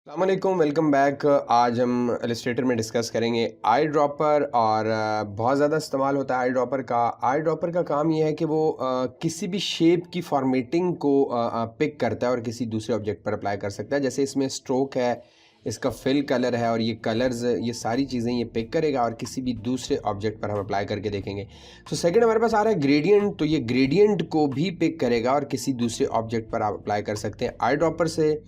अस्सलामुअलैकुम, welcome back. आज हम इलस्ट्रेटर में डिस्कस करेंगे आई ड्रॉपर और बहुत ज़्यादा इस्तेमाल होता है आई ड्रॉपर का। आई ड्रॉपर का काम ये है कि वो किसी भी शेप की फॉर्मेटिंग को पिक करता है और किसी दूसरे ऑब्जेक्ट पर अप्लाई कर सकता है। जैसे इसमें स्ट्रोक है, इसका फिल कलर है और ये कलर्स, ये सारी चीज़ें ये पिक करेगा और किसी भी दूसरे ऑब्जेक्ट पर हम अप्लाई करके देखेंगे। सो सेकंड हमारे पास आ रहा है ग्रेडियंट, तो ये ग्रेडियंट को भी पिक करेगा और किसी दूसरे ऑब्जेक्ट पर आप अप्लाई कर सकते हैं आई ड्रॉपर से।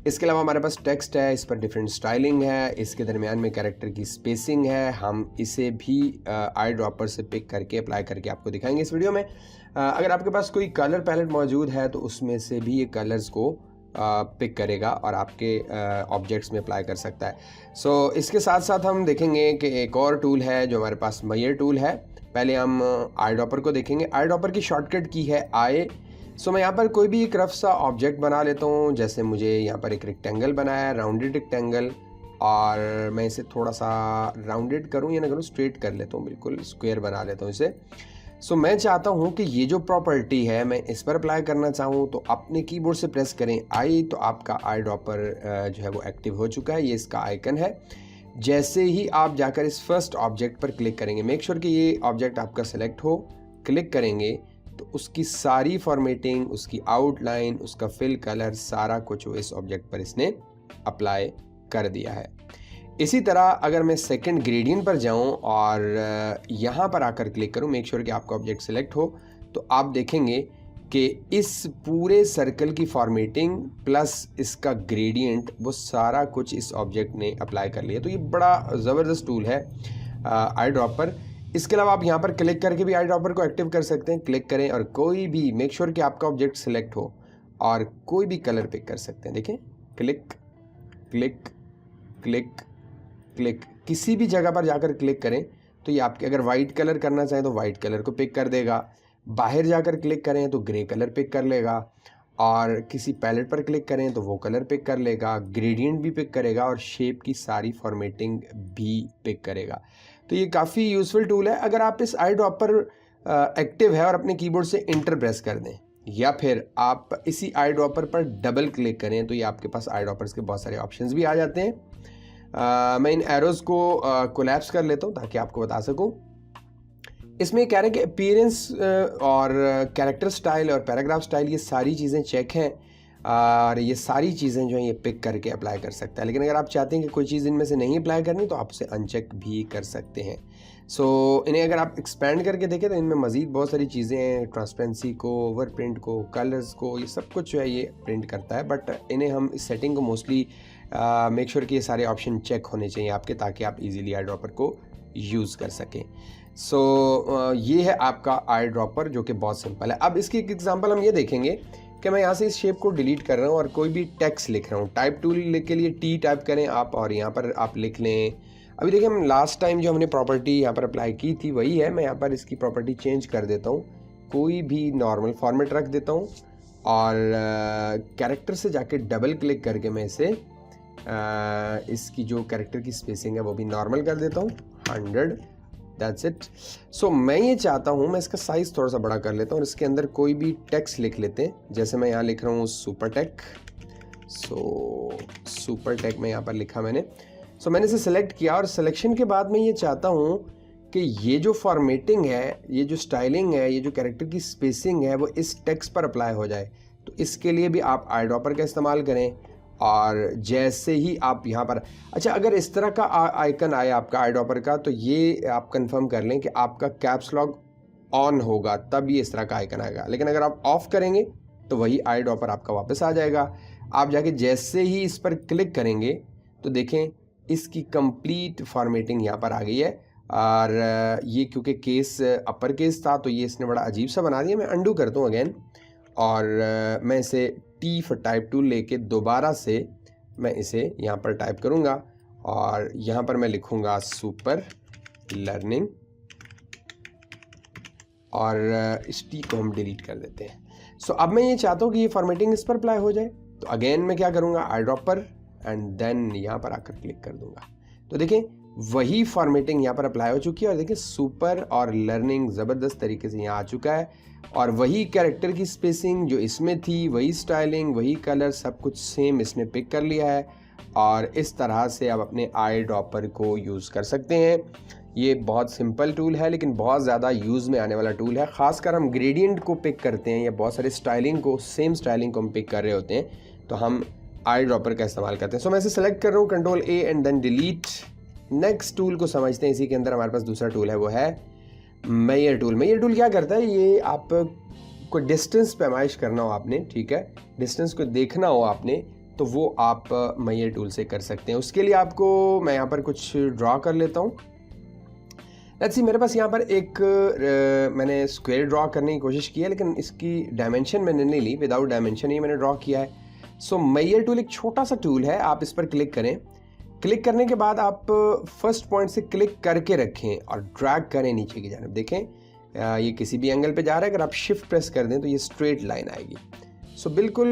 इसके अलावा हमारे पास टेक्स्ट है, इस पर डिफरेंट स्टाइलिंग है, इसके दरमियान में कैरेक्टर की स्पेसिंग है। हम इसे भी आई ड्रॉपर से पिक करके अप्लाई करके आपको दिखाएंगे इस वीडियो में। अगर आपके पास कोई कलर पैलेट मौजूद है तो उसमें से भी ये कलर्स को पिक करेगा और आपके ऑब्जेक्ट्स में अप्लाई कर सकता है। सो इसके साथ साथ हम देखेंगे कि एक और टूल है जो हमारे पास मयर टूल है। पहले हम आई ड्रॉपर को देखेंगे। आई ड्रॉपर की शॉर्टकट की है आई। सो मैं यहाँ पर कोई भी एक रफ सा ऑब्जेक्ट बना लेता हूँ। जैसे मुझे यहाँ पर एक रेक्टेंगल बनाया है, राउंडेड रेक्टेंगल, और मैं इसे थोड़ा सा राउंडेड करूँ या ना करूँ, स्ट्रेट कर लेता हूँ, बिल्कुल स्क्वायर बना लेता हूँ इसे। सो मैं चाहता हूँ कि ये जो प्रॉपर्टी है मैं इस पर अप्लाई करना चाहूँ तो अपने कीबोर्ड से प्रेस करें आई, तो आपका आई ड्रॉपर जो है वो एक्टिव हो चुका है। ये इसका आइकन है। जैसे ही आप जाकर इस फर्स्ट ऑब्जेक्ट पर क्लिक करेंगे, मेक श्योर कि ये ऑब्जेक्ट आपका सेलेक्ट हो, क्लिक करेंगे तो उसकी सारी फॉर्मेटिंग, उसकी आउटलाइन, उसका फिल कलर, सारा कुछ वो इस ऑब्जेक्ट पर इसने अप्लाई कर दिया है। इसी तरह अगर मैं सेकंड ग्रेडियंट पर जाऊं और यहाँ पर आकर क्लिक करूं, मेक श्योर कि आपका ऑब्जेक्ट सेलेक्ट हो, तो आप देखेंगे कि इस पूरे सर्कल की फॉर्मेटिंग प्लस इसका ग्रेडियंट, वो सारा कुछ इस ऑब्जेक्ट ने अप्लाई कर लिया। तो ये बड़ा ज़बरदस्त टूल है आई ड्रॉपर। इसके अलावा आप यहाँ पर क्लिक करके भी आई ड्रॉपर को एक्टिव कर सकते हैं। क्लिक करें और कोई भी, मेक श्योर कि आपका ऑब्जेक्ट सिलेक्ट हो और कोई भी कलर पिक कर सकते हैं। देखें, क्लिक क्लिक क्लिक क्लिक, किसी भी जगह पर जाकर क्लिक करें तो ये आपके, अगर वाइट कलर करना चाहें तो वाइट कलर को पिक कर देगा, बाहर जाकर क्लिक करें तो ग्रे कलर पिक कर लेगा, और किसी पैलेट पर क्लिक करें तो वो कलर पिक कर लेगा, ग्रेडियंट भी पिक करेगा और शेप की सारी फॉर्मेटिंग भी पिक करेगा। तो ये काफ़ी यूज़फुल टूल है। अगर आप इस आई ड्रॉपर एक्टिव है और अपने कीबोर्ड से इंटर प्रेस कर दें या फिर आप इसी आई ड्रॉपर पर डबल क्लिक करें तो ये आपके पास आई ड्रॉपर्स के बहुत सारे ऑप्शंस भी आ जाते हैं। मैं इन एरोज़ को कोलैप्स कर लेता हूँ ताकि आपको बता सकूँ। इसमें कह रहे हैं कि अपीयरेंस और कैरेक्टर स्टाइल और पैराग्राफ स्टाइल, ये सारी चीज़ें चेक हैं और ये सारी चीज़ें जो हैं ये पिक करके अप्लाई कर सकता है। लेकिन अगर आप चाहते हैं कि कोई चीज़ इनमें से नहीं अप्लाई करनी तो आप उसे अनचेक भी कर सकते हैं। सो इन्हें अगर आप एक्सपेंड करके देखें तो इनमें मज़ीद बहुत सारी चीज़ें हैं, ट्रांसपेरेंसी को, ओवर प्रिंट को, कलर्स को, ये सब कुछ जो है ये प्रिंट करता है। बट इन्हें हम इस सेटिंग को मोस्टली मेक श्योर कि ये सारे ऑप्शन चेक होने चाहिए आपके, ताकि आप इजीली आई ड्रॉपर को यूज़ कर सकें। सो ये है आपका आई ड्रॉपर जो कि बहुत सिंपल है। अब इसकी एक एग्जांपल हम ये देखेंगे कि मैं यहाँ से इस शेप को डिलीट कर रहा हूँ और कोई भी टेक्स्ट लिख रहा हूँ। टाइप टूल के लिए टी टाइप करें आप और यहाँ पर आप लिख लें। अभी देखिए, हम लास्ट टाइम जो हमने प्रॉपर्टी यहाँ पर अप्लाई की थी वही है। मैं यहाँ पर इसकी प्रॉपर्टी चेंज कर देता हूँ, कोई भी नॉर्मल फॉर्मेट रख देता हूँ और कैरेक्टर से जाके डबल क्लिक करके मैं इसे इसकी जो कैरेक्टर की स्पेसिंग है वो भी नॉर्मल कर देता हूँ 100। That's it. सो मैं ये चाहता हूँ, मैं इसका साइज़ थोड़ा सा बड़ा कर लेता हूँ और इसके अंदर कोई भी टेक्स्ट लिख लेते हैं। जैसे मैं यहाँ लिख रहा हूँ super tech. So super tech मैं यहाँ पर लिखा मैंने। सो मैंने इसे सेलेक्ट किया और सिलेक्शन के बाद मैं ये चाहता हूँ कि ये जो फॉर्मेटिंग है, ये जो स्टाइलिंग है, ये जो कैरेक्टर की स्पेसिंग है वो इस टेक्स्ट पर अप्लाई हो जाए। तो इसके लिए भी आप आई ड्रॉपर का इस्तेमाल करें। और जैसे ही आप यहाँ पर, अच्छा, अगर इस तरह का आइकन आए आपका आई ड्रॉपर का तो ये आप कंफर्म कर लें कि आपका कैप्स लॉक ऑन होगा, तब ये इस तरह का आइकन आएगा। लेकिन अगर आप ऑफ करेंगे तो वही आई ड्रॉपर आपका वापस आ जाएगा। आप जाके जैसे ही इस पर क्लिक करेंगे तो देखें इसकी कंप्लीट फॉर्मेटिंग यहाँ पर आ गई है। और ये क्योंकि केस अपर केस था तो ये इसने बड़ा अजीब सा बना दिया। मैं अंडू करता हूँ अगेन और मैं इसे टी फॉर टाइप टूल लेके दोबारा से मैं इसे यहाँ पर टाइप करूँगा और यहाँ पर मैं लिखूँगा सुपर लर्निंग और इस टी को हम डिलीट कर देते हैं। सो अब मैं ये चाहता हूँ कि ये फॉर्मेटिंग इस पर अप्लाई हो जाए। तो अगेन मैं क्या करूँगा, आई ड्रॉपर एंड देन यहाँ पर आकर क्लिक कर दूँगा। तो देखें वही फॉर्मेटिंग यहाँ पर अप्लाई हो चुकी है और देखिए सुपर और लर्निंग ज़बरदस्त तरीके से यहाँ आ चुका है। और वही कैरेक्टर की स्पेसिंग जो इसमें थी, वही स्टाइलिंग, वही कलर, सब कुछ सेम इसने पिक कर लिया है। और इस तरह से आप अपने आई ड्रॉपर को यूज़ कर सकते हैं। ये बहुत सिंपल टूल है लेकिन बहुत ज़्यादा यूज़ में आने वाला टूल है। ख़ासकर हम ग्रेडियंट को पिक करते हैं या बहुत सारे स्टाइलिंग को, सेम स्टाइलिंग को हम पिक कर रहे होते हैं तो हम आई ड्रॉपर का इस्तेमाल करते हैं। सो मैं इसे सेलेक्ट कर रहा हूँ, control A and then delete. Next tool को समझते हैं। इसी के अंदर हमारे पास दूसरा टूल है, वो है मेजर टूल। मेजर टूल क्या करता है, ये आप कोई डिस्टेंस पैमाइश करना हो आपने, ठीक है, डिस्टेंस को देखना हो आपने, तो वो आप मेजर टूल से कर सकते हैं। उसके लिए आपको मैं यहाँ पर कुछ ड्रॉ कर लेता हूँ। लेट्स सी, मेरे पास यहाँ पर एक मैंने स्क्वायर ड्रॉ करने की कोशिश की है लेकिन इसकी डायमेंशन मैंने नहीं ली, विदाउट डायमेंशन ही मैंने ड्रॉ किया है। सो मेजर टूल एक छोटा सा टूल है, आप इस पर क्लिक करें। क्लिक करने के बाद आप फर्स्ट पॉइंट से क्लिक करके रखें और ड्रैग करें नीचे की जानिब। देखें ये किसी भी एंगल पे जा रहा है, अगर आप शिफ्ट प्रेस कर दें तो ये स्ट्रेट लाइन आएगी। सो बिल्कुल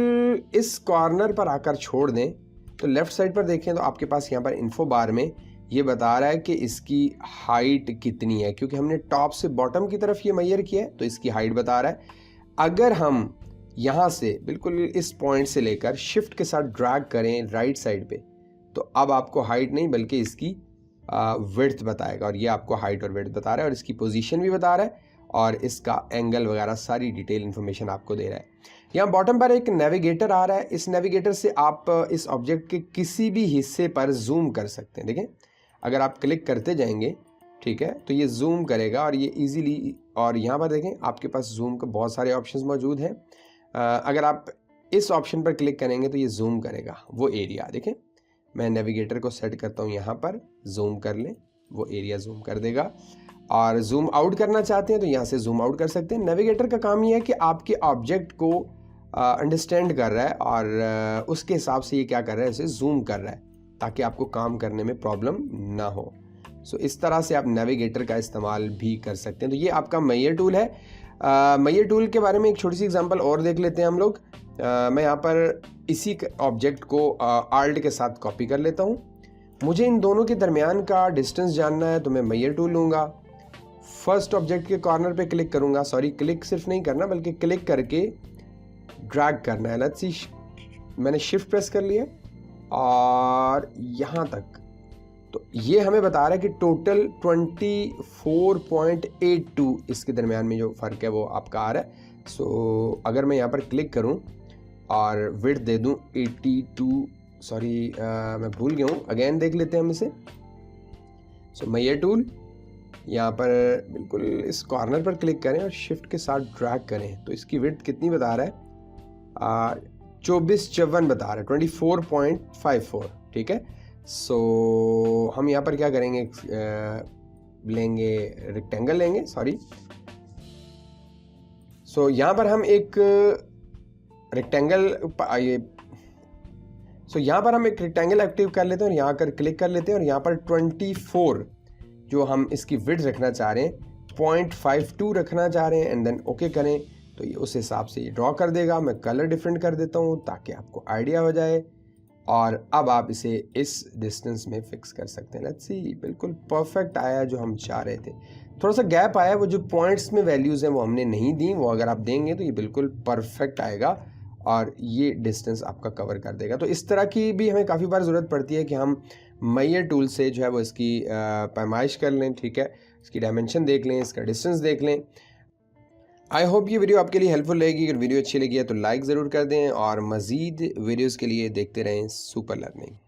इस कॉर्नर पर आकर छोड़ दें तो लेफ्ट साइड पर देखें तो आपके पास यहाँ पर इन्फो बार में ये बता रहा है कि इसकी हाइट कितनी है, क्योंकि हमने टॉप से बॉटम की तरफ ये मेजर किया है तो इसकी हाइट बता रहा है। अगर हम यहाँ से बिल्कुल इस पॉइंट से लेकर शिफ्ट के साथ ड्रैग करें राइट साइड पे तो अब आपको हाइट नहीं बल्कि इसकी विड्थ बताएगा, और ये आपको हाइट और विड्थ बता रहा है और इसकी पोजीशन भी बता रहा है और इसका एंगल वगैरह सारी डिटेल इन्फॉर्मेशन आपको दे रहा है। यहाँ बॉटम पर एक नेविगेटर आ रहा है, इस नेविगेटर से आप इस ऑब्जेक्ट के किसी भी हिस्से पर जूम कर सकते हैं। देखें अगर आप क्लिक करते जाएंगे, ठीक है, तो ये जूम करेगा और ये इजीली, और यहाँ पर देखें आपके पास जूम के बहुत सारे ऑप्शंस मौजूद हैं। अगर आप इस ऑप्शन पर क्लिक करेंगे तो ये जूम करेगा वो एरिया। देखें मैं नेविगेटर को सेट करता हूँ यहाँ पर, जूम कर लें, वो एरिया जूम कर देगा। और जूम आउट करना चाहते हैं तो यहाँ से जूम आउट कर सकते हैं। नेविगेटर का काम ये है कि आपके ऑब्जेक्ट को अंडरस्टैंड कर रहा है और उसके हिसाब से ये क्या कर रहा है, इसे जूम कर रहा है ताकि आपको काम करने में प्रॉब्लम ना हो। सो इस तरह से आप नेविगेटर का इस्तेमाल भी कर सकते हैं। तो ये आपका मेजर टूल है। मेजर टूल के बारे में एक छोटी सी एग्जांपल और देख लेते हैं हम लोग। मैं यहाँ पर इसी ऑब्जेक्ट को आल्ट के साथ कॉपी कर लेता हूँ। मुझे इन दोनों के दरमियान का डिस्टेंस जानना है तो मैं मेजर टूल लूँगा, फर्स्ट ऑब्जेक्ट के कॉर्नर पे क्लिक करूँगा, सॉरी क्लिक सिर्फ नहीं करना बल्कि क्लिक करके ड्रैग करना है। लेट्स सी, मैंने शिफ्ट प्रेस कर लिया और यहाँ तक, तो ये हमें बता रहा है कि टोटल 24.82 इसके दरमियान में जो फ़र्क है वो आपका आ रहा है। सो अगर मैं यहाँ पर क्लिक करूँ और विड्थ दे दूँ 82, सॉरी मैं भूल गया हूँ, अगेन देख लेते हैं हम इसे। सो मेजर टूल, यहाँ पर बिल्कुल इस कॉर्नर पर क्लिक करें और शिफ्ट के साथ ड्रैग करें तो इसकी विड्थ कितनी बता रहा है, 2454 बता रहा है, 24.54, ठीक है। सो हम यहाँ पर क्या करेंगे, लेंगे रेक्टेंगल लेंगे, सॉरी। सो यहाँ पर हम एक रेक्टेंगल यहाँ पर हम एक रेक्टेंगल एक्टिव कर लेते हैं और यहाँ कर क्लिक कर लेते हैं और यहाँ पर 24 जो हम इसकी विड्थ रखना चाह रहे हैं 0.52 रखना चाह रहे हैं एंड देन ओके करें तो ये उस हिसाब से ये ड्रॉ कर देगा। मैं कलर डिफरेंट कर देता हूँ ताकि आपको आइडिया हो जाए और अब आप इसे इस डिस्टेंस में फिक्स कर सकते हैं। लेट्स सी, बिल्कुल परफेक्ट आया जो हम चाह रहे थे। थोड़ा सा गैप आया, वो जो पॉइंट्स में वैल्यूज़ हैं वो हमने नहीं दी, वो अगर आप देंगे तो ये बिल्कुल परफेक्ट आएगा और ये डिस्टेंस आपका कवर कर देगा। तो इस तरह की भी हमें काफ़ी बार ज़रूरत पड़ती है कि हम मेजर टूल से जो है वो इसकी पैमाइश कर लें, ठीक है, इसकी डायमेंशन देख लें, इसका डिस्टेंस देख लें। आई होप ये वीडियो आपके लिए हेल्पफुल रहेगी। अगर वीडियो अच्छी लगी है तो लाइक ज़रूर कर दें और मज़ीद वीडियोज़ के लिए देखते रहें सुपर लर्निंग।